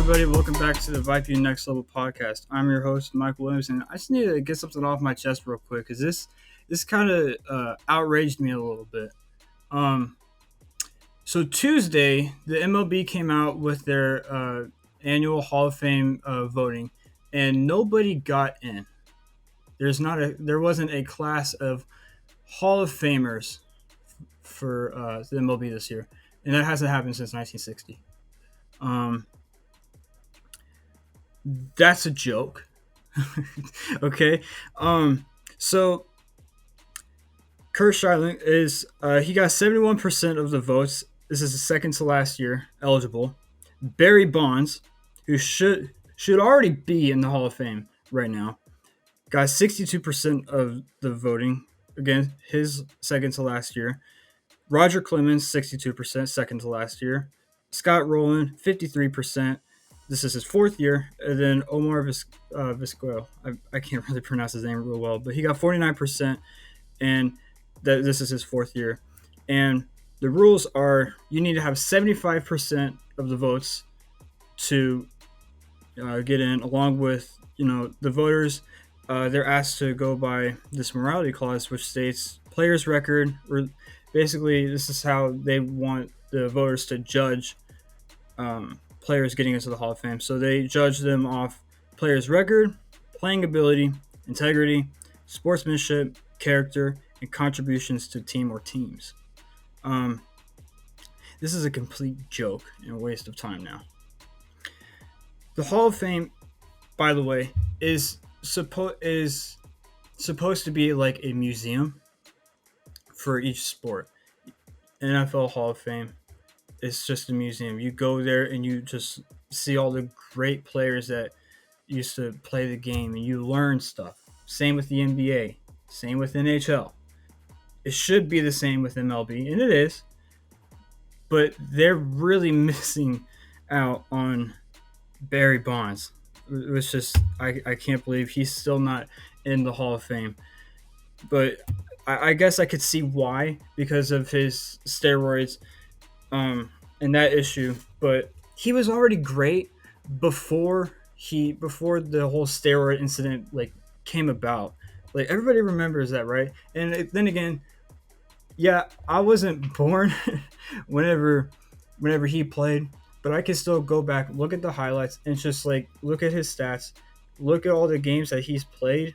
everybody. Welcome back to the VYPEU Next Level podcast. I'm your host, Michael Williams, and I just need to get something off my chest real quick because this kind of outraged me a little bit. So Tuesday, the MLB came out with their annual Hall of Fame voting, and nobody got in. There wasn't a class of Hall of Famers for the MLB this year, and that hasn't happened since 1960. That's a joke. Okay. So Kurt Schilling is he got 71% of the votes. This is the second to last year eligible. Barry Bonds, who should already be in the Hall of Fame right now, got 62% of the voting. Again, his second to last year. Roger Clemens, 62%, second to last year. Scott Rowland, 53%. This is his fourth year. And then Omar Vizquel, I can't really pronounce his name real well, but he got 49%, and this is his fourth year. And the rules are you need to have 75% of the votes to get in, along with the voters. They're asked to go by this morality clause, which states players' record. Or basically, this is how they want the voters to judge players getting into the Hall of Fame. So they judge them off players' record, playing ability, integrity, sportsmanship, character, and contributions to team or teams. This is a complete joke and a waste of time now. The Hall of Fame, by the way, is supposed to be like a museum for each sport. NFL Hall of Fame, it's just a museum. You go there and you just see all the great players that used to play the game, and you learn stuff. Same with the NBA, same with NHL. It should be the same with MLB, and it is, but they're really missing out on Barry Bonds. It was just, I can't believe he's still not in the Hall of Fame. But I guess I could see why, because of his steroids and that issue. But he was already great before the whole steroid incident came about. Like, everybody remembers that, right? And then again, yeah, I wasn't born whenever he played, but I can still go back, look at the highlights, and just look at his stats, look at all the games that he's played,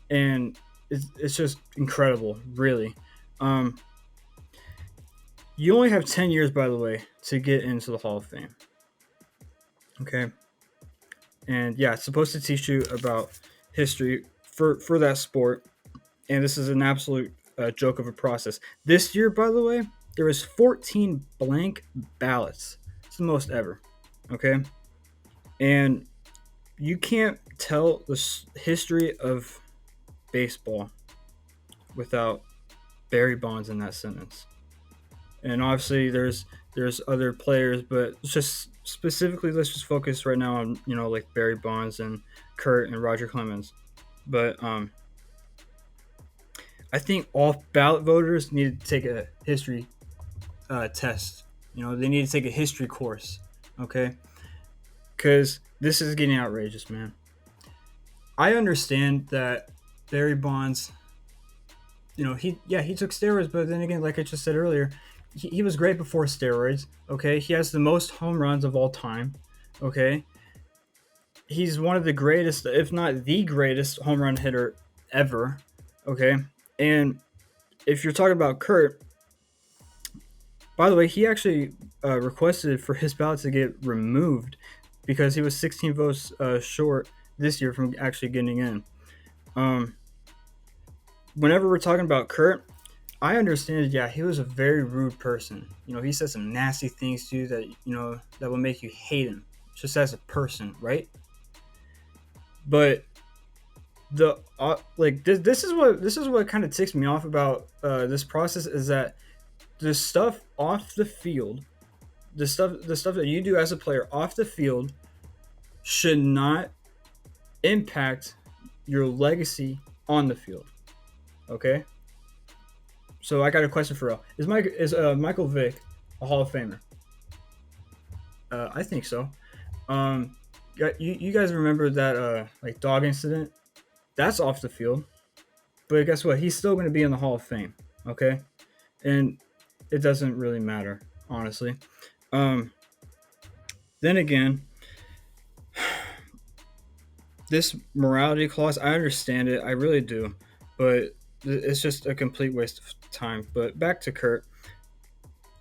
and it's just incredible, really. You only have 10 years, by the way, to get into the Hall of Fame. Okay? And yeah, it's supposed to teach you about history for that sport, and this is an absolute joke of a process. This year, by the way, there was 14 blank ballots. It's the most ever. Okay? And you can't tell the history of baseball without Barry Bonds in that sentence. And obviously there's other players, but just specifically, let's just focus right now on like Barry Bonds and Kurt and Roger Clemens. But I think all ballot voters need to take a history test. They need to take a history course, okay? Because this is getting outrageous, man. I understand that Barry Bonds, he took steroids, but then again, like I just said earlier, he was great before steroids, okay? He has the most home runs of all time, okay? He's one of the greatest, if not the greatest, home run hitter ever, okay? And if you're talking about Kurt, by the way, he actually requested for his ballot to get removed because he was 16 votes short this year from actually getting in. Whenever we're talking about Kurt, I understand, yeah, he was a very rude person. He said some nasty things to you that, that will make you hate him just as a person, right? But this is what kind of ticks me off about this process, is that the stuff off the field, the stuff that you do as a player off the field should not impact your legacy on the field. Okay? So I got a question for real. Is Michael Vick a Hall of Famer? I think so. Um, you guys remember that like dog incident? That's off the field. But guess what? He's still going to be in the Hall of Fame. Okay, and it doesn't really matter, honestly. Um, then again, this morality clause, I understand it, I really do, but it's just a complete waste of time. But back to Kurt,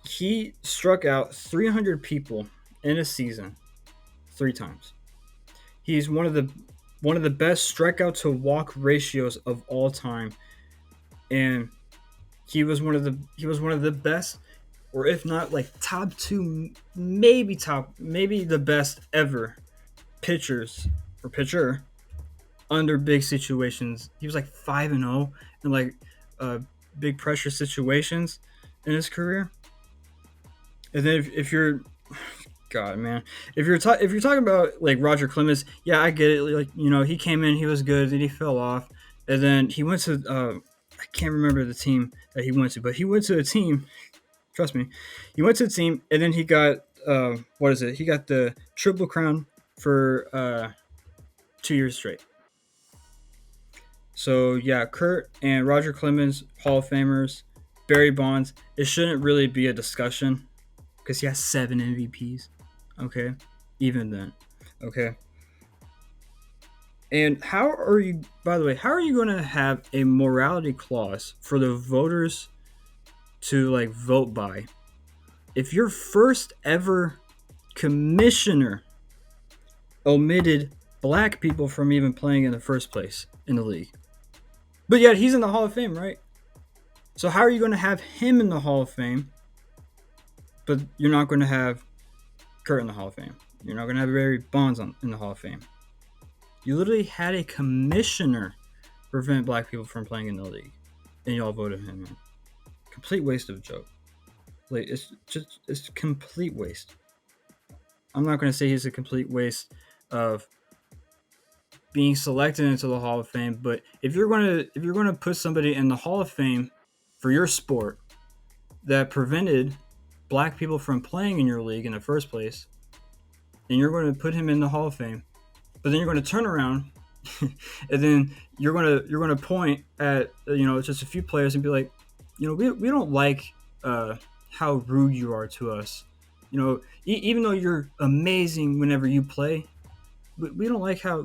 he struck out 300 people in a season 3 times. He's one of the best strikeout to walk ratios of all time, and he was one of the best, or if not like top two, maybe the best ever pitchers or pitcher under big situations. He was like 5-0 in like uh, big pressure situations in his career. And then if you're God, man, if you're talking about like Roger Clemens, yeah, I get it. Like, he came in, he was good, then he fell off, and then he went to I can't remember the team that he went to, but he went to a team. Trust me, he went to a team, and then he got what is it? He got the Triple Crown for 2 years straight. So yeah, Kurt and Roger Clemens, Hall of Famers. Barry Bonds, it shouldn't really be a discussion because he has 7 MVPs. Okay, even then. Okay. And how are you? By the way, how are you going to have a morality clause for the voters to like vote by if your first ever commissioner omitted black people from even playing in the first place in the league? But yet he's in the Hall of Fame, right? So how are you going to have him in the Hall of Fame, but you're not going to have Kurt in the Hall of Fame? You're not going to have Barry Bonds in the Hall of Fame. You literally had a commissioner prevent black people from playing in the league, and y'all voted him in. Complete waste of a joke. Like, it's complete waste. I'm not going to say he's a complete waste of being selected into the Hall of Fame, but if you're going to put somebody in the Hall of Fame for your sport that prevented black people from playing in your league in the first place, and you're going to put him in the Hall of Fame, but then you're going to turn around and then you're going to point at just a few players and be like, we don't like how rude you are to us. Even though you're amazing whenever you play, we don't like how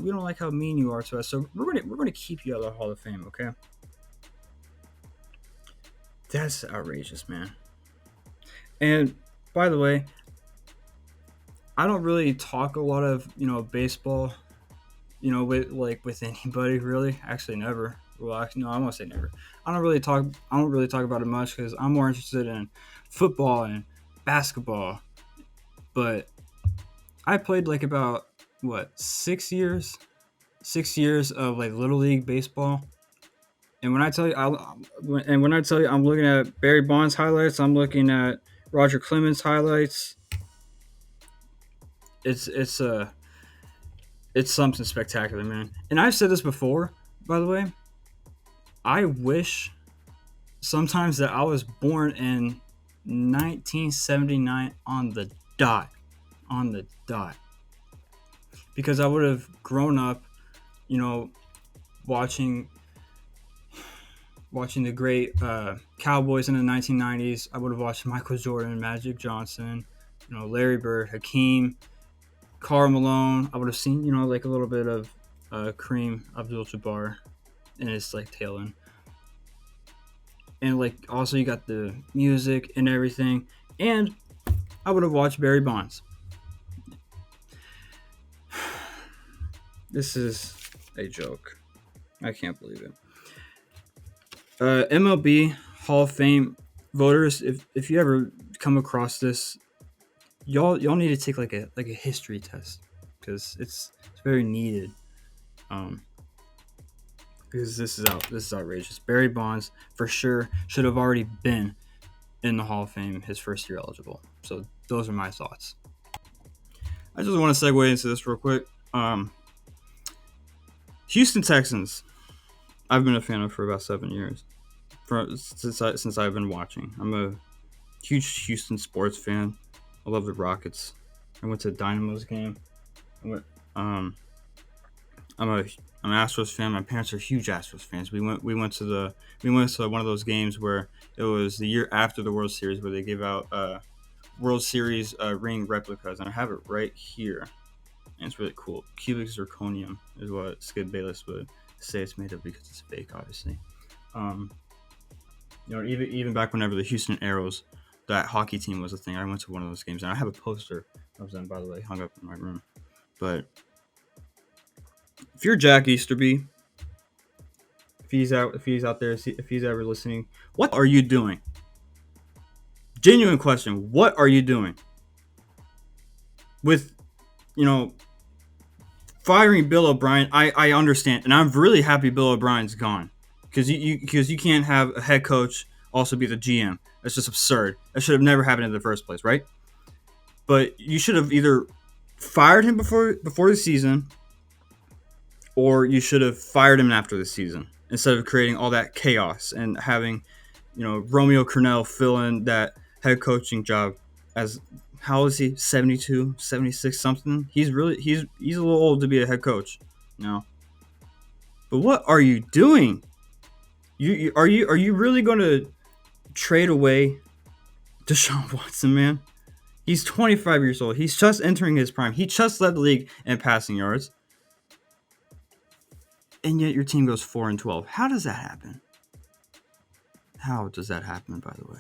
mean you are to us. So we're going to keep you out of the Hall of Fame, okay? That's outrageous, man. And by the way, I don't really talk a lot of baseball, with anybody really. Actually, never. Well, actually, no, I won't say never. I don't really talk about it much because I'm more interested in football and basketball. But I played like about 6 years of like little league baseball. And when I tell you, I'm looking at Barry Bonds highlights, I'm looking at Roger Clemens highlights. It's something spectacular, man. And I've said this before, by the way. I wish sometimes that I was born in 1979 on the dot. Because I would have grown up, watching the great Cowboys in the 1990s. I would have watched Michael Jordan, Magic Johnson, Larry Bird, Hakeem, Karl Malone. I would have seen, like a little bit of Kareem Abdul-Jabbar in his like tail end. And like also you got the music and everything. And I would have watched Barry Bonds. This is a joke. I can't believe it. MLB Hall of Fame voters, if you ever come across this, y'all need to take like a history test because it's very needed. Because this is outrageous. Barry Bonds for sure should have already been in the Hall of Fame his first year eligible. So those are my thoughts. I just want to segue into this real quick. Houston Texans. I've been a fan of for about 7 years. Since I've been watching. I'm a huge Houston sports fan. I love the Rockets. I went to a Dynamo's game Um, I'm a I'm an Astros fan. My parents are huge Astros fans. We went to one of those games where it was the year after the World Series where they gave out World Series ring replicas, and I have it right here. And it's really cool. Cubic zirconium is what Skip Bayless would say it's made of because it's fake, obviously. Um, even back whenever the Houston Aeros, that hockey team was a thing, I went to one of those games, and I have a poster of them, by the way, hung up in my room. But if you're Jack Easterby, if he's out there, if he's ever listening, what are you doing? Genuine question. What are you doing with, you know, firing Bill O'Brien? I understand, and I'm really happy Bill O'Brien's gone because you can't have a head coach also be the GM. That's just absurd. That should have never happened in the first place, right? But you should have either fired him before the season, or you should have fired him after the season instead of creating all that chaos and having, Romeo Crennel fill in that head coaching job as, how old is he? 72, 76 something. He's a little old to be a head coach, But what are you doing? Are you really going to trade away Deshaun Watson, man? He's 25 years old. He's just entering his prime. He just led the league in passing yards. And yet your team goes 4-12. How does that happen? How does that happen, by the way?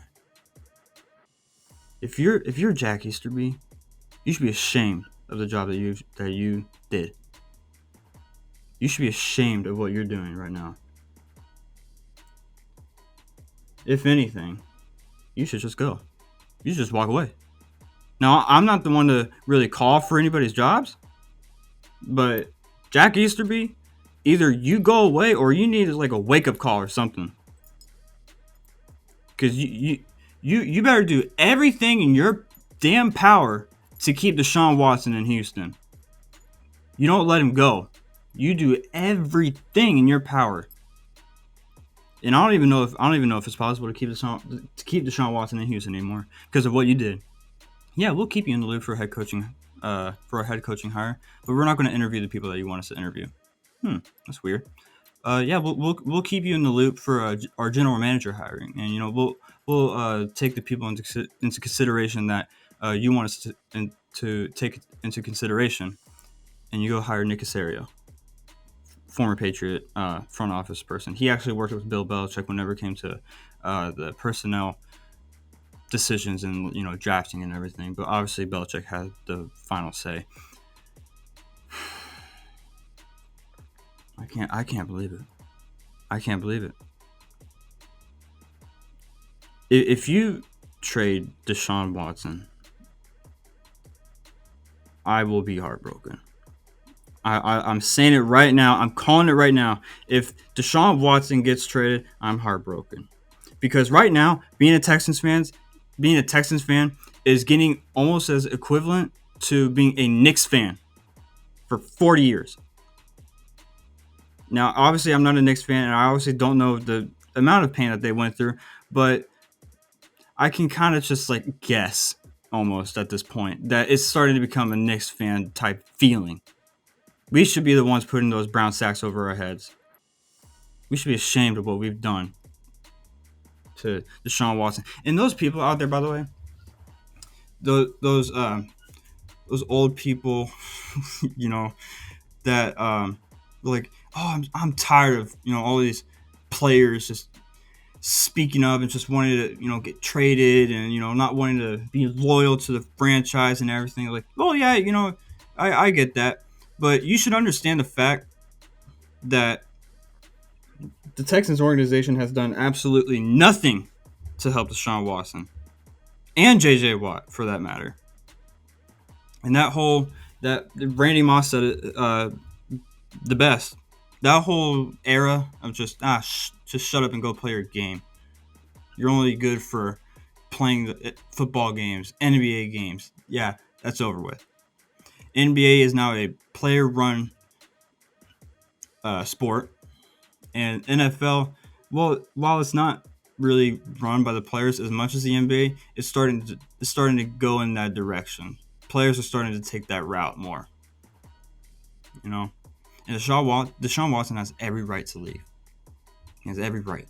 If you're Jack Easterby, you should be ashamed of the job that you did. You should be ashamed of what you're doing right now. If anything, you should just go. You should just walk away. Now, I'm not the one to really call for anybody's jobs, but Jack Easterby, either you go away or you need like a wake-up call or something. Because you better do everything in your damn power to keep Deshaun Watson in Houston. You don't let him go. You do everything in your power. And I don't even know if it's possible to keep Deshaun Watson in Houston anymore because of what you did. Yeah, we'll keep you in the loop for a head coaching hire, but we're not going to interview the people that you want us to interview. That's weird. Yeah, we'll keep you in the loop for our general manager hiring, and we'll take the people into consideration that you want us to take into consideration, and you go hire Nick Caserio, former Patriot front office person. He actually worked with Bill Belichick whenever it came to the personnel decisions and drafting and everything. But obviously Belichick had the final say. I can't believe it. I can't believe it. If you trade Deshaun Watson, I will be heartbroken. I'm saying it right now. I'm calling it right now. If Deshaun Watson gets traded, I'm heartbroken. Because right now, being a Texans fan is getting almost as equivalent to being a Knicks fan for 40 years. Now, obviously, I'm not a Knicks fan, and I obviously don't know the amount of pain that they went through, but I can kind of just guess almost at this point that it's starting to become a Knicks fan type feeling. We should be the ones putting those brown sacks over our heads. We should be ashamed of what we've done to Deshaun Watson. And those people out there, by the way, those old people, that I'm tired of all these players just speaking up and just wanting to get traded and not wanting to be loyal to the franchise and everything. I get that, but you should understand the fact that the Texans organization has done absolutely nothing to help Deshaun Watson and JJ Watt for that matter. And that Randy Moss said it the best. That whole era of just shut up and go play your game. You're only good for playing the football games, NBA games. Yeah, that's over with. NBA is now a player-run sport, and NFL, while it's not really run by the players as much as the NBA, it's starting to go in that direction. Players are starting to take that route more. You know, and Deshaun Watson has every right to leave. He has every right.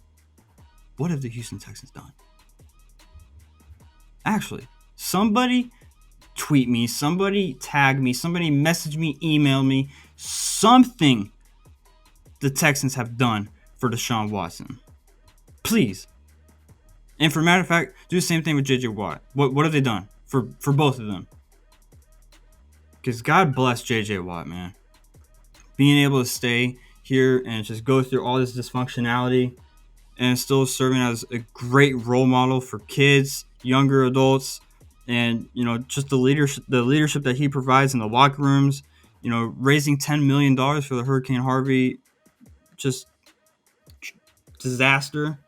What have the Houston Texans done? Actually, somebody tweet me, somebody tag me, somebody message me, email me, something the Texans have done for Deshaun Watson. Please. And for matter of fact, do the same thing with JJ Watt. What have they done for both of them? Because God bless JJ Watt, man. Being able to stay here and just go through all this dysfunctionality and still serving as a great role model for kids, younger adults, and just the leadership that he provides in the locker rooms. Raising $10 million for the Hurricane Harvey just disaster,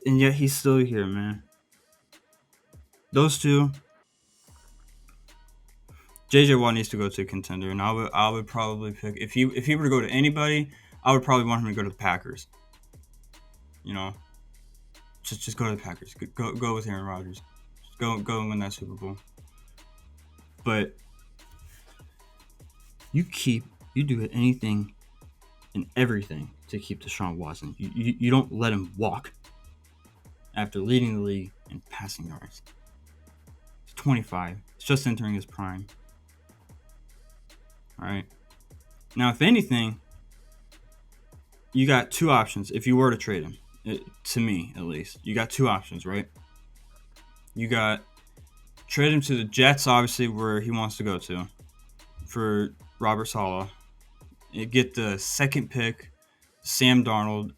and yet he's still here, man. Those two, JJ Watt needs to go to a contender, and I would probably pick if he were to go to anybody, I would probably want him to go to the Packers. Just go to the Packers. Go with Aaron Rodgers. Just go and win that Super Bowl. But you do anything and everything to keep Deshaun Watson. You don't let him walk after leading the league in passing yards. He's 25. He's just entering his prime. All right. Now, if anything, you got two options. If you were to trade him, to me at least, you got two options, right? You got trade him to the Jets, obviously, where he wants to go to, for Robert Saleh. You get the second pick, Sam Darnold,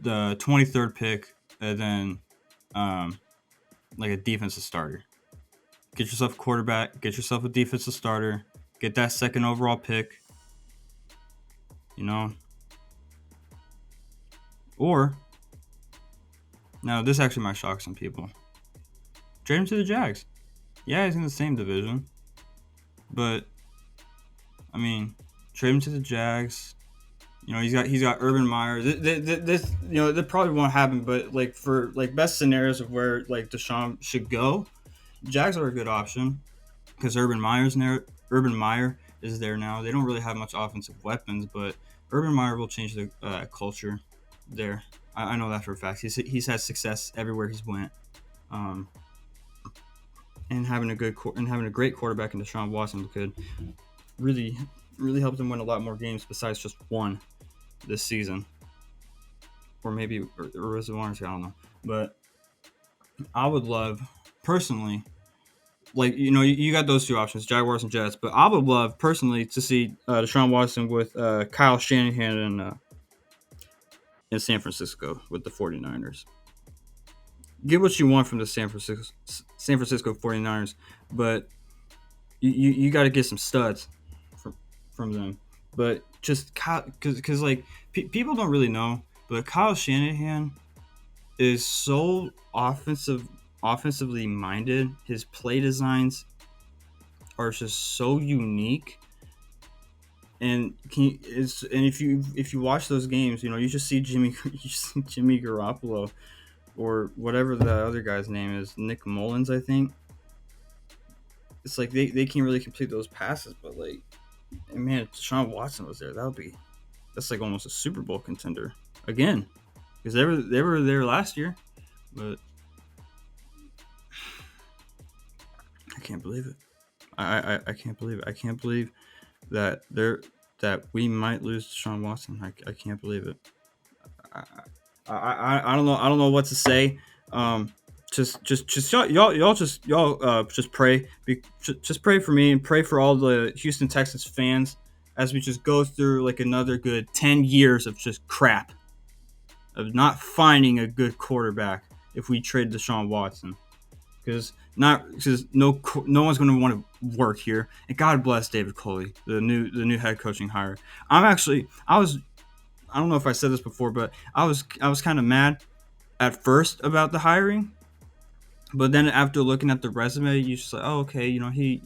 the 23rd pick, and then like a defensive starter. Get yourself a quarterback, get yourself a defensive starter, get that second overall pick, Or, now this actually might shock some people. Trade him to the Jags. Yeah, he's in the same division. But, I mean, trade him to the Jags. He's got Urban Meyer. This that probably won't happen, but for best scenarios of where Deshaun should go, Jags are a good option because Urban Meyer is there now. They don't really have much offensive weapons, but Urban Meyer will change the culture there. I know that for a fact. He's had success everywhere he's went, and having a great quarterback in Deshaun Watson could really help them win a lot more games besides just one this season, or maybe or was it one or two? I don't know, but I would love personally. You got those two options, Jaguars and Jets, but I would love personally to see Deshaun Watson with Kyle Shanahan in San Francisco with the 49ers. Get what you want from the San Francisco 49ers, but you got to get some studs from them. But just because people don't really know, but Kyle Shanahan is so offensively minded. His play designs are just so unique, and if you watch those games, you just see Jimmy Garoppolo or whatever the other guy's name is, Nick Mullins, I think. It's like they can't really complete those passes, but man, if Deshaun Watson was there, that's like almost a Super Bowl contender again, because they were there last year, but I can't believe it. I can't believe it. I can't believe that we might lose Deshaun Watson. I can't believe it. I don't know. I don't know what to say. Y'all just pray. Just pray for me and pray for all the Houston Texans fans as we just go through another good 10 years of just crap, of not finding a good quarterback if we trade Deshaun Watson. Because no one's going to want to work here. And God bless David Culley, the new head coaching hire. I don't know if I said this before, but I was kind of mad at first about the hiring, but then after looking at the resume, you just like, oh, okay, he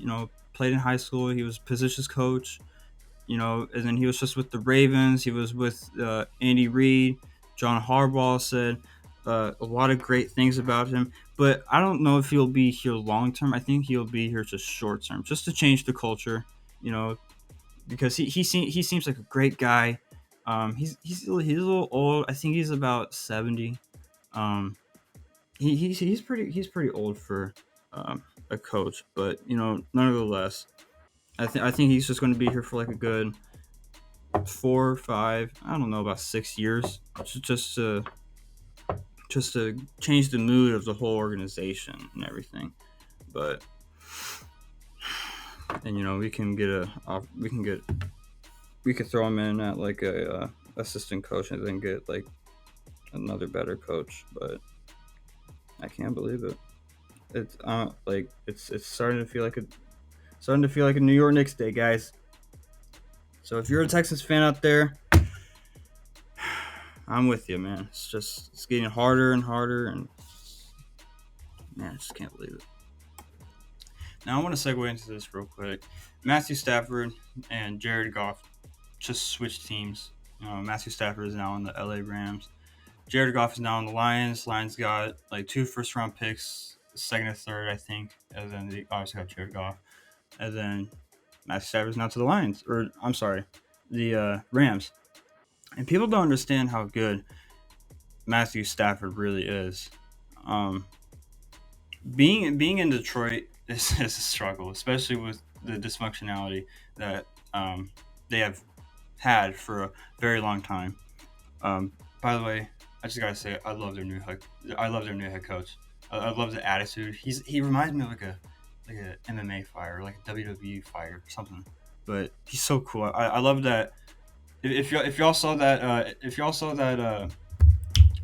played in high school, he was positions coach, and then he was just with the Ravens, he was with Andy Reid, John Harbaugh said a lot of great things about him, but I don't know if he'll be here long term. I think he'll be here just short term, just to change the culture You know, because he seems like a great guy. He's a little old. I think he's about 70. Um, he's pretty old for a coach, but nonetheless, I think he's just going to be here for like a good 4 or 5. I don't know, about 6 years, just to change the mood of the whole organization and everything. But and we can get we could throw him in at like a assistant coach and then get like another better coach. But I can't believe it. It's like it's starting to feel like a New York Knicks day, guys. So if you're a Texans fan out there, I'm with you, man. It's getting harder and harder, and man, I just can't believe it. Now I want to segue into this real quick. Matthew Stafford and Jared Goff just switched teams. Matthew Stafford is now on the LA Rams. Jared Goff is now on the Lions. Lions got like 2 first-round picks, second and third, I think. And then they obviously got Jared Goff. And then Matthew Stafford is now to the Lions, or I'm sorry, the Rams. And people don't understand how good Matthew Stafford really is. Being in Detroit is a struggle, especially with the dysfunctionality that they have had for a very long time. By the way, I just gotta say I love their new head coach. I love the attitude. He reminds me of like a MMA fighter, like a WWE fighter or something. But he's so cool. I love that. If y'all saw that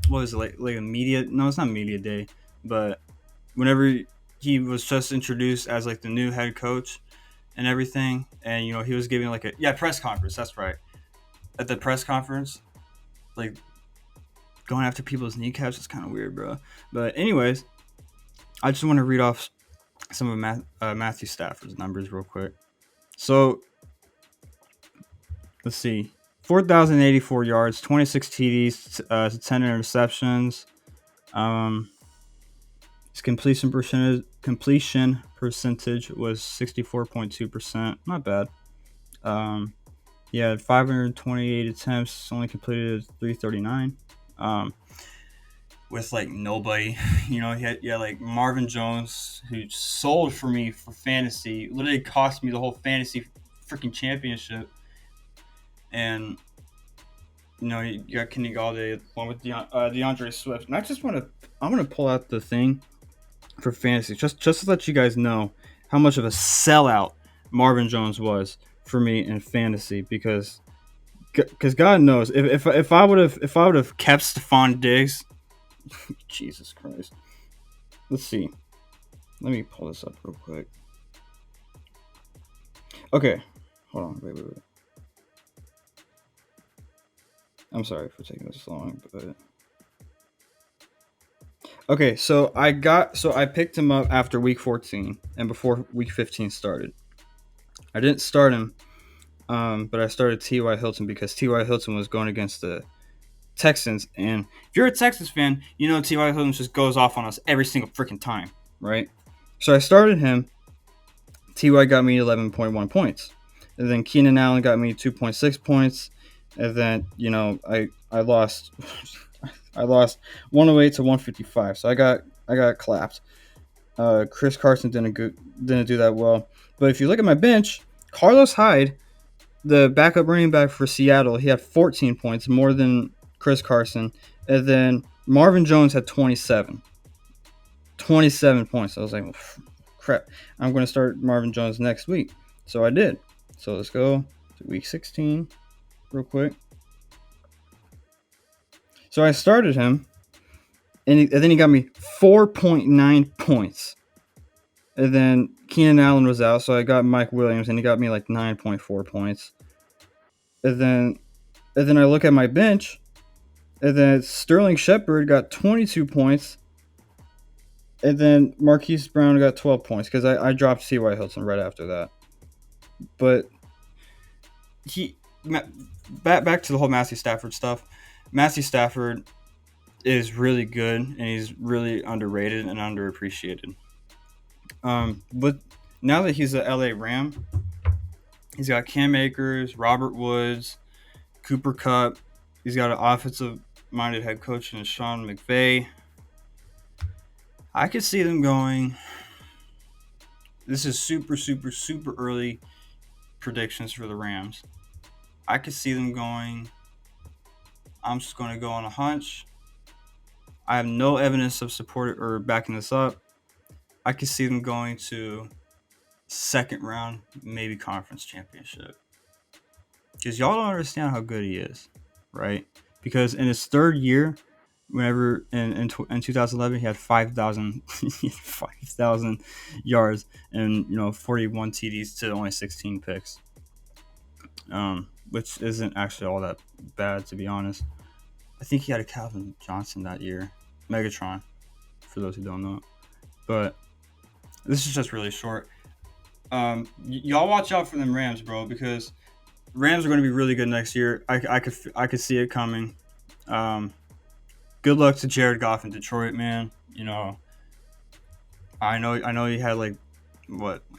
what was it, like a media? No, it's not media day, but whenever he was just introduced as like the new head coach and everything, and he was giving like a press conference. That's right. At the press conference, like going after people's kneecaps is kind of weird, bro. But anyways, I just want to read off some of Matthew Stafford's numbers real quick. So let's see. 4,084 yards, 26 TDs, 10 interceptions. His completion percentage was 64.2%. Not bad. He had 528 attempts, only completed 339. With like nobody, he had like Marvin Jones, who sold for me for fantasy, literally cost me the whole fantasy freaking championship. And you got Kenny Galladay along with DeAndre Swift. And I'm gonna pull out the thing for fantasy just to let you guys know how much of a sellout Marvin Jones was for me in fantasy, because God knows if I would have kept Stephon Diggs, Jesus Christ. Let's see. Let me pull this up real quick. Okay, hold on. Wait. I'm sorry for taking this long, but okay. So I picked him up after week 14 and before week 15 started. I didn't start him, but I started T.Y. Hilton because T.Y. Hilton was going against the Texans, and if you're a Texans fan, T.Y. Hilton just goes off on us every single freaking time, right? So I started him. T.Y. got me 11.1 points, and then Keenan Allen got me 2.6 points, and then I lost I lost 108 to 155, so I got clapped. Chris Carson didn't do that well, but if you look at my bench, Carlos Hyde, the backup running back for Seattle, he had 14 points, more than Chris Carson. And then Marvin Jones had 27 points. I was like, crap, I'm going to start Marvin Jones next week. So I did. So let's go to week 16 real quick. So I started him, and then he got me 4.9 points. And then Keenan Allen was out, so I got Mike Williams, and he got me like 9.4 points. And then I look at my bench, and then Sterling Shepard got 22 points, and then Marquise Brown got 12 points because I dropped T.Y. Hilton right after that. But back to the whole Matthew Stafford stuff. Matthew Stafford is really good, and he's really underrated and underappreciated. But now that he's a LA Ram, He's got Cam Akers, Robert Woods, Cooper Kupp. He's got an offensive-minded head coach in Sean McVay. I could see them going. This is super, super, super early predictions for the Rams. I could see them going. I'm just going to go on a hunch. I have no evidence of support or backing this up. I could see them going to second round, maybe conference championship. Because y'all don't understand how good he is, right? Because in his third year, whenever in 2011, he had 5,000 yards and 41 TDs to only 16 picks, which isn't actually all that bad, to be honest. I think he had a Calvin Johnson that year, Megatron, for those who don't know. But this is just really short. Y'all watch out for them Rams, bro, because Rams are going to be really good next year. I could see it coming. Good luck to Jared Goff in Detroit, man. I know he had like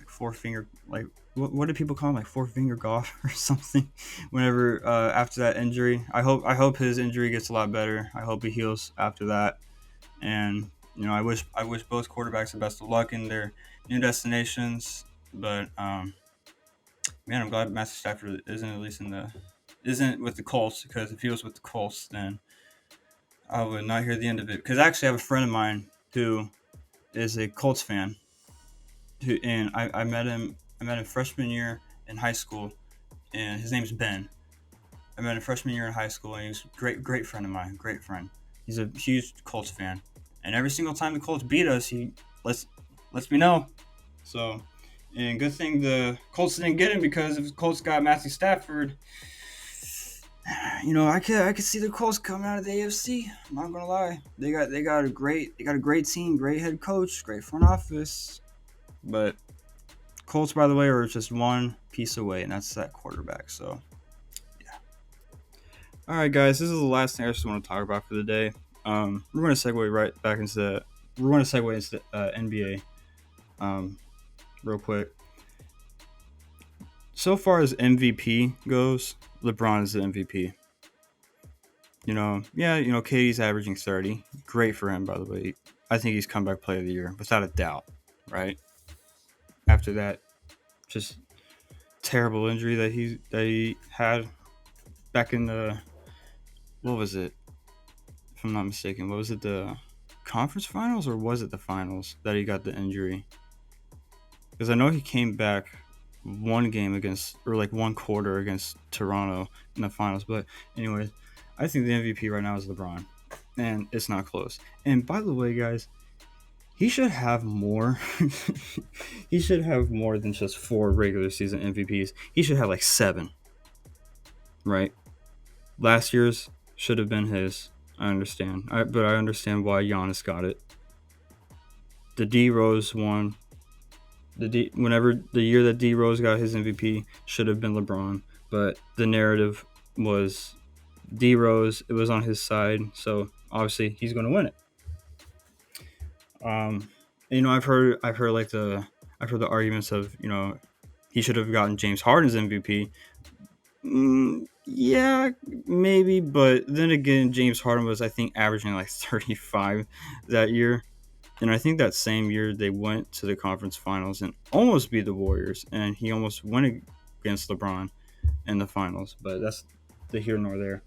four finger, like what do people call him, like four finger golf or something? Whenever after that injury, I hope his injury gets a lot better. I hope he heals after that, and I wish both quarterbacks the best of luck in their new destinations. But man, I'm glad Matthew Stafford isn't with the Colts, because if he was with the Colts, then I would not hear the end of it. Because I actually have a friend of mine who is a Colts fan, and I met him freshman year in high school, and his name's Ben. I met him freshman year in high school, and he was a great friend of mine, great friend. He's a huge Colts fan, and every single time the Colts beat us, he lets me know. So, and good thing the Colts didn't get him, because if the Colts got Matthew Stafford, I could see the Colts coming out of the AFC. I'm not gonna lie, they got a great team, great head coach, great front office, but Colts, by the way, are just one piece away, and that's that quarterback. So, yeah. All right, guys, this is the last thing I just want to talk about for the day. We're going to segue right back into NBA, real quick. So far as MVP goes, LeBron is the MVP. KD's averaging 30. Great for him, by the way. I think he's comeback player of the year, without a doubt, right? After that, just terrible injury that he had back in the, what was it? If I'm not mistaken, what was it, the conference finals, or was it the finals that he got the injury? Because I know he came back one game against, or like one quarter against Toronto in the finals. But anyways, I think the MVP right now is LeBron, and it's not close. And by the way, guys, he should have more. He should have more than just 4 regular season MVPs. He should have like 7. Right? Last year's should have been his. I understand. But I understand why Giannis got it. The D Rose won. Whenever the year that D Rose got his MVP should have been LeBron, but the narrative was D Rose. It was on his side, so obviously he's going to win it. I've heard the arguments of he should have gotten James Harden's MVP. Yeah, maybe, but then again, James Harden was, I think, averaging like 35 that year. And I think that same year they went to the conference finals and almost beat the Warriors, and he almost went against LeBron in the finals. But that's the here nor there.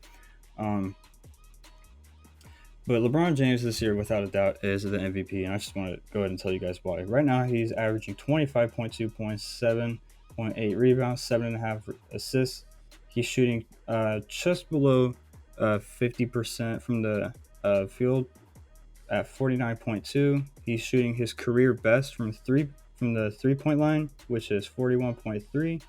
But LeBron James this year, without a doubt, is the MVP, and I just want to go ahead and tell you guys why. Right now, he's averaging 25.2 points, 7.8 rebounds, 7.5 assists. He's shooting just below 50% from the field at 49.2. He's shooting his career best from the 3-point line, which is 41.3,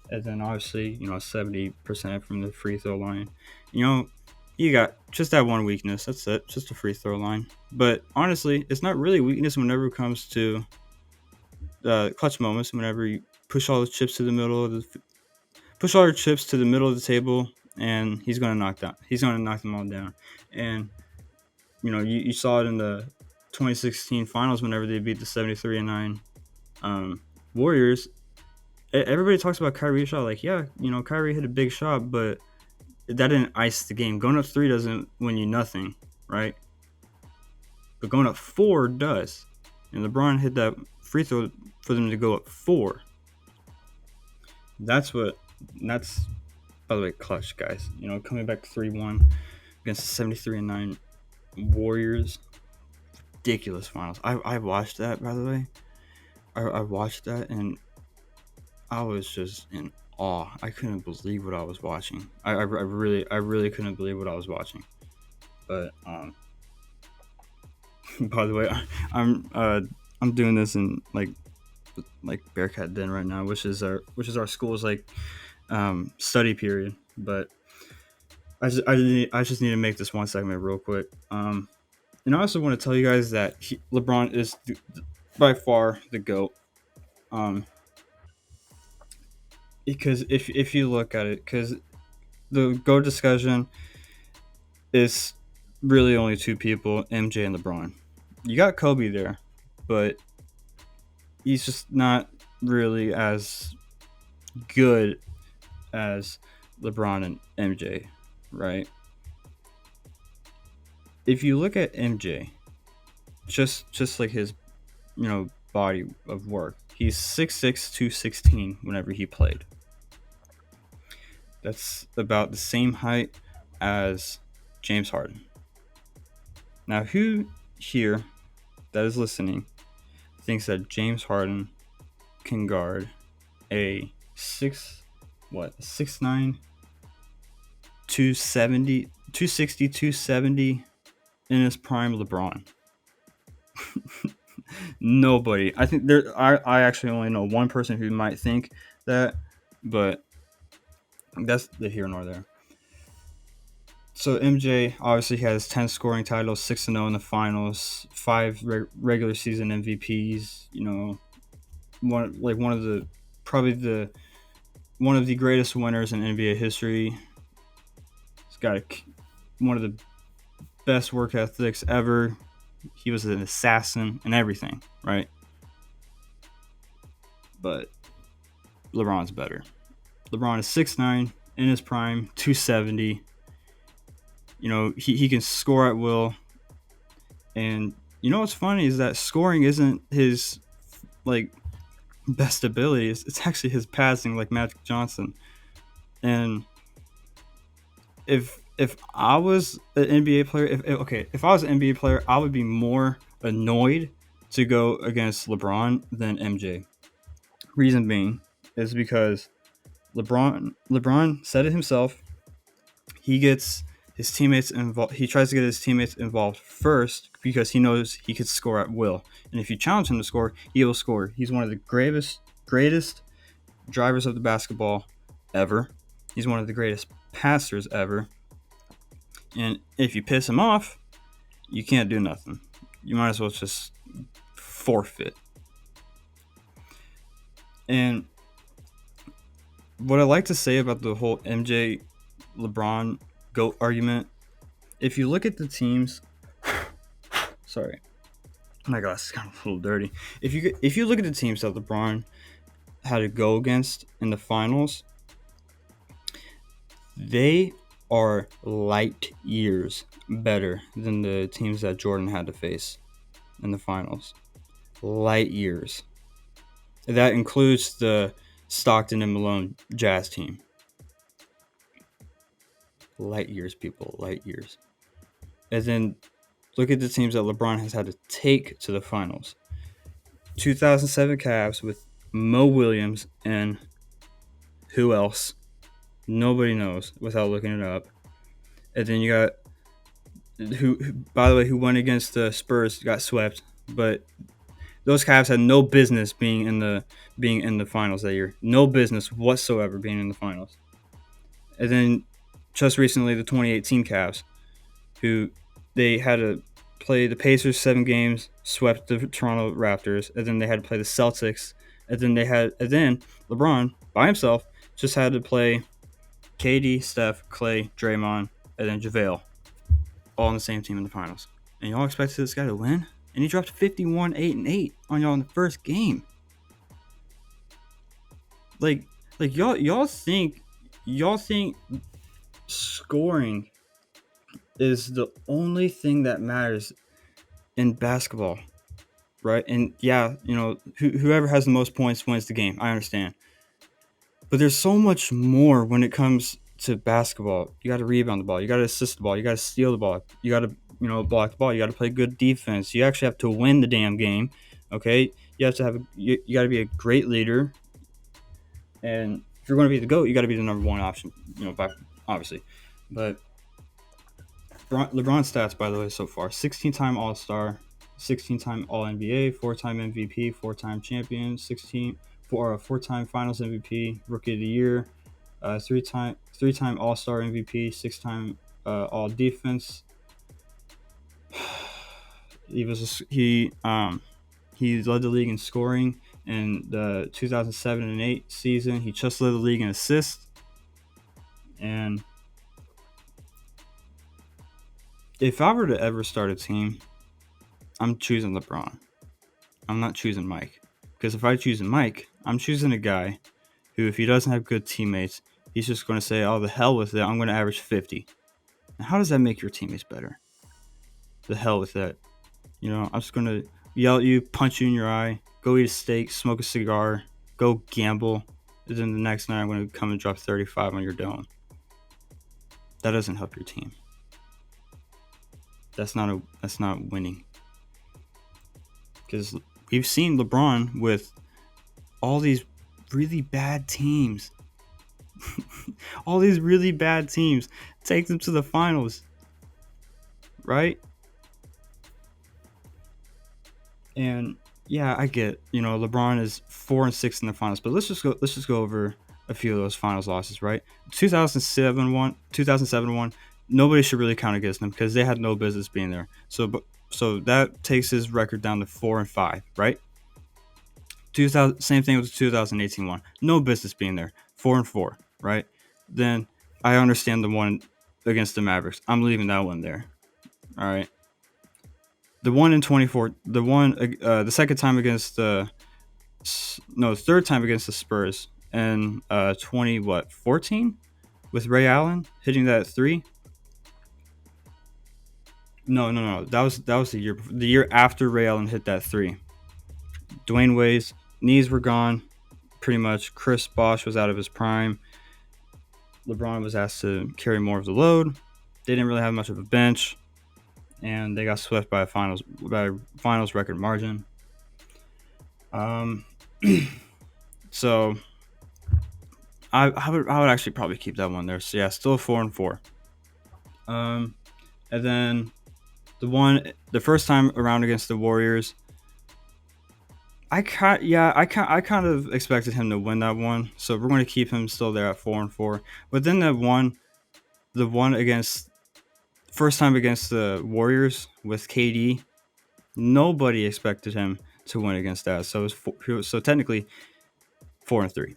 and then obviously 70% from the free throw line. You got just that one weakness. That's it, just a free throw line. But honestly, it's not really weakness whenever it comes to clutch moments. Whenever you push all the chips to the middle of the table, and he's going to knock them all down. And you saw it in the 2016 finals whenever they beat the 73-9 Warriors. everybody talks about Kyrie's shot. Like, yeah, Kyrie hit a big shot, but that didn't ice the game. Going up 3 doesn't win you nothing, right? But going up 4 does. And LeBron hit that free throw for them to go up 4. That's, by the way, clutch, guys. Coming back 3-1 against the 73-9 Warriors. Ridiculous finals. I watched that, by the way. I watched that, and I was just in awe. I couldn't believe what I was watching. I really couldn't believe what I was watching. But by the way, I'm doing this in like Bearcat Den right now, which is our school's like study period. But I just need to make this one segment real quick. And I also want to tell you guys that LeBron is by far the GOAT. Because if you look at it, because the GOAT discussion is really only 2 people, MJ and LeBron. You got Kobe there, but he's just not really as good as LeBron and MJ, right? If you look at MJ, just like his, body of work, he's 6'6", 216 whenever he played. That's about the same height as James Harden. Now, who here that is listening thinks that James Harden can guard a 6'9", 270, 260, 270 in his prime LeBron? Nobody. I think I actually only know one person who might think that, but that's the here nor there. So MJ obviously has 10 scoring titles, 6-0 in the finals, 5 regular season MVPs. One of the greatest winners in NBA history. He's got one of the best work ethics ever. He was an assassin and everything, right? But LeBron's better. LeBron is 6'9", in his prime, 270. He can score at will. And what's funny is that scoring isn't his best ability. It's actually his passing, like Magic Johnson. And if I was an NBA player, if I was an NBA player, I would be more annoyed to go against LeBron than MJ. Reason being is because LeBron said it himself. He gets his teammates involved. He tries to get his teammates involved first because he knows he could score at will. And if you challenge him to score, he will score. He's one of the greatest drivers of the basketball ever. He's one of the greatest passers ever. And if you piss him off, you can't do nothing. You might as well just forfeit. And what I like to say about the whole MJ LeBron GOAT argument, if you look at the teams, sorry, my gosh, it's kind of a little dirty. If you look at the teams that LeBron had to go against in the finals, they are light years better than the teams that Jordan had to face in the finals. Light years. That includes the Stockton and Malone Jazz team. Light years, people. Light years. And then look at the teams that LeBron has had to take to the finals. 2007 Cavs with Mo Williams and who else? Nobody knows without looking it up. And then you got who by the way, who went against the Spurs, got swept, but those Cavs had no business being in the finals that year. No business whatsoever being in the finals. And then just recently the 2018 Cavs, who they had to play the Pacers 7 games, swept the Toronto Raptors, and then they had to play the Celtics, and then LeBron by himself just had to play KD, Steph, Clay, Draymond, and then JaVale, all on the same team in the finals. And y'all expected this guy to win? And he dropped 51, 8-8 on y'all in the first game. Like y'all think scoring is the only thing that matters in basketball, right? And yeah, whoever has the most points wins the game. I understand. But there's so much more when it comes to basketball. You got to rebound the ball. You got to assist the ball. You got to steal the ball. You got to, block the ball. You got to play good defense. You actually have to win the damn game. Okay. You have to you got to be a great leader. And if you're going to be the GOAT, you got to be the number one option, obviously. But LeBron's stats, by the way, so far: 16-time All-Star, 16-time All-NBA, 4-time MVP, 4-time champion, 4-time Finals MVP, Rookie of the Year, three-time All-Star MVP, 6-time All Defense. He led the league in scoring in the 2007 and 8 season. He just led the league in assists. And if I were to ever start a team, I'm choosing LeBron. I'm not choosing Mike. Because if I choose Mike, I'm choosing a guy who, if he doesn't have good teammates, he's just going to say, oh, the hell with it, I'm going to average 50. And how does that make your teammates better? The hell with that. I'm just going to yell at you, punch you in your eye, go eat a steak, smoke a cigar, go gamble. And then the next night I'm going to come and drop 35 on your dome. That doesn't help your team. That's not winning. Because we've seen LeBron with all these really bad teams. All these really bad teams take them to the finals. Right? And yeah, I get, LeBron is 4-6 in the finals, but let's just go over a few of those finals losses, right? 2007 one, nobody should really count against them because they had no business being there. So that takes his record down to 4-5, right? Same thing with the 2018 one. No business being there. 4-4, right? Then I understand the one against the Mavericks. I'm leaving that one there. All right. The one in 24, the second time against third time against the Spurs and 14 with Ray Allen hitting that three. No. That was the year after Ray Allen hit that three. Dwayne Wade's knees were gone, pretty much. Chris Bosh was out of his prime. LeBron was asked to carry more of the load. They didn't really have much of a bench, and they got swept by a finals record margin. So I would actually probably keep that one there. So yeah, still 4-4. And then the first time around against the Warriors, I kind of expected him to win that one. So we're going to keep him still there at 4-4. But then the one against first time against the Warriors with KD, nobody expected him to win against that. So so technically 4-3.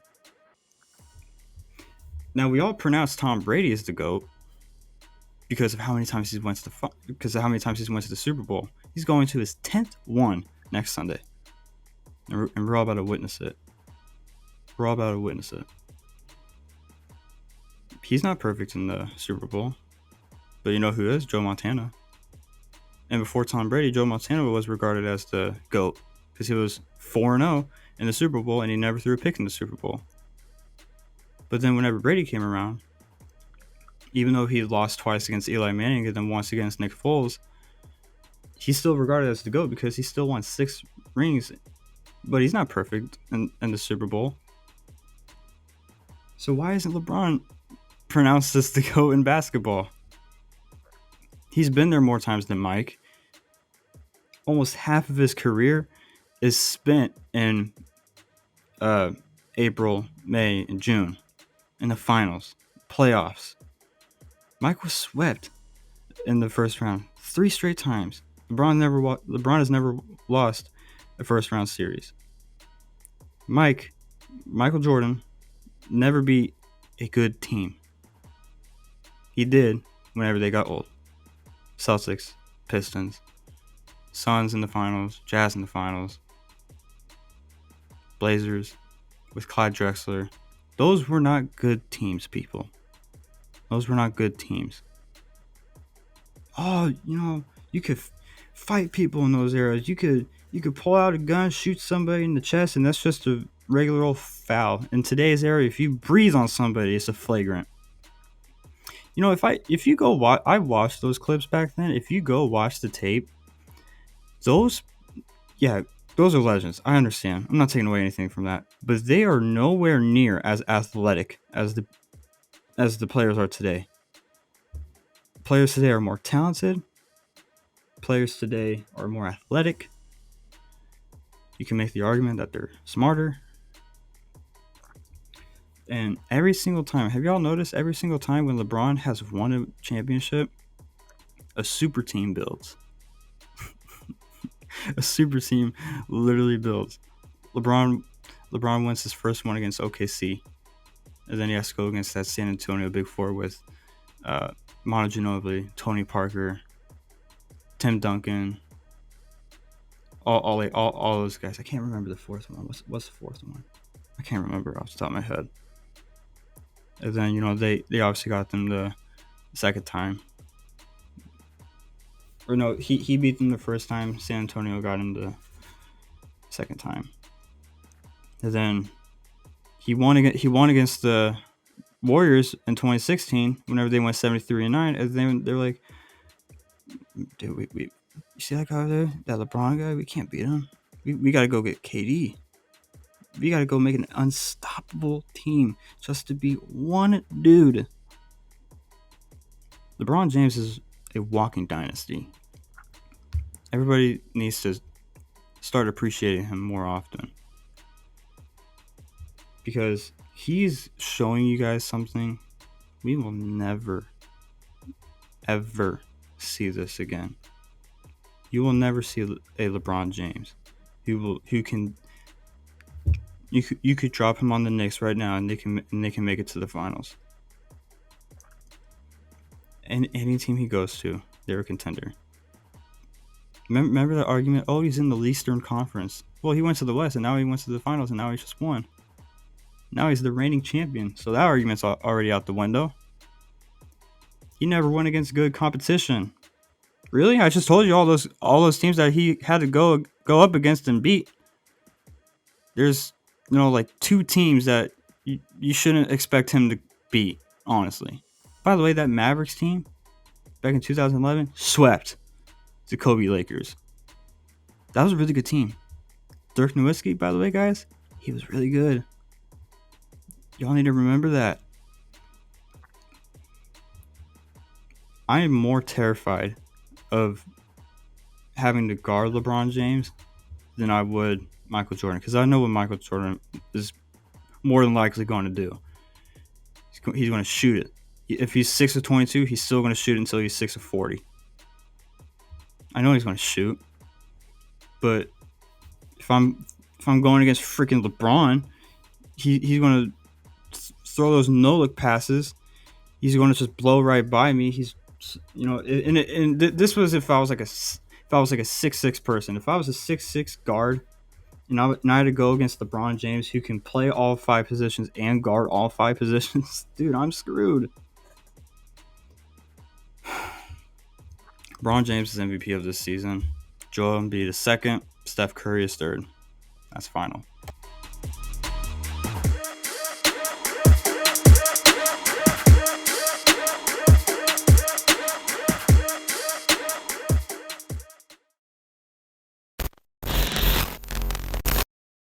Now we all pronounce Tom Brady as the GOAT because of how many times he's went to the Super Bowl. He's going to his 10th one next Sunday, and we're all about to witness it. He's not perfect in the Super Bowl, but you know who is? Joe Montana. And before Tom Brady, Joe Montana was regarded as the GOAT because he was 4-0 in the Super Bowl and he never threw a pick in the Super Bowl. But then whenever Brady came around, even though he lost twice against Eli Manning and then once against Nick Foles, he's still regarded as the GOAT because he still won 6 rings, but he's not perfect in the Super Bowl. So why isn't LeBron pronounced as the GOAT in basketball? He's been there more times than Mike. Almost half of his career is spent in April, May, and June in the finals, playoffs. Mike was swept in the first round 3 straight times. LeBron has never lost a first round series. Michael Jordan never beat a good team. He did whenever they got old. Celtics, Pistons, Suns in the finals, Jazz in the finals, Blazers, with Clyde Drexler. Those were not good teams, people. Those were not good teams. Oh, you could fight people in those eras. You could pull out a gun, shoot somebody in the chest, and that's just a regular old foul. In today's era, if you breathe on somebody, it's a flagrant. If you go watch, I watched those clips back then. If you go watch the tape, those are legends. I understand. I'm not taking away anything from that, but they are nowhere near as athletic as the players are today. Players today are more talented. Players today are more athletic. You can make the argument that they're smarter. And every single time, have y'all noticed every single time when LeBron has won a championship, a super team builds. A super team literally builds. LeBron wins his first one against OKC. And then he has to go against that San Antonio Big Four with Manu Ginobili, Tony Parker, Tim Duncan, all those guys. I can't remember the fourth one. What's the fourth one? I can't remember off the top of my head. And then they obviously got them the second time. Or no, he beat them the first time. San Antonio got him the second time. And then he won against the Warriors in 2016 whenever they went 73-9. And then they're like, dude, we you see that guy over there, that LeBron guy? We can't beat him. We got to go get KD. We got to go make an unstoppable team just to beat one dude. LeBron James is a walking dynasty. Everybody needs to start appreciating him more often, because he's showing you guys something we will never, ever see this again. You will never see a LeBron James you could drop him on the Knicks right now and they can make it to the finals. And any team he goes to, they're a contender. Remember that argument? Oh, he's in the Eastern Conference. Well, he went to the West, and now he went to the finals, and now he just won. Now he's the reigning champion. So that argument's already out the window. He never went against good competition. Really? I just told you all those teams that he had to go up against and beat. There's like two teams that you shouldn't expect him to beat, honestly. By the way, that Mavericks team back in 2011 swept the Kobe Lakers. That was a really good team. Dirk Nowitzki, by the way, guys, he was really good. Y'all need to remember that. I am more terrified of having to guard LeBron James than I would Michael Jordan, because I know what Michael Jordan is more than likely going to do. He's going to shoot it. If he's 6 of 22, he's still going to shoot until he's 6 of 40. I know he's going to shoot, but if I'm going against freaking LeBron, he's going to throw those no-look passes. He's going to just blow right by me. He's and this was if I was like a 6'6" person. If I was a 6'6" guard, and I had to go against LeBron James, who can play all 5 positions and guard all 5 positions, dude, I'm screwed. LeBron James is MVP of this season. Joel Embiid is second. Steph Curry is third. That's final.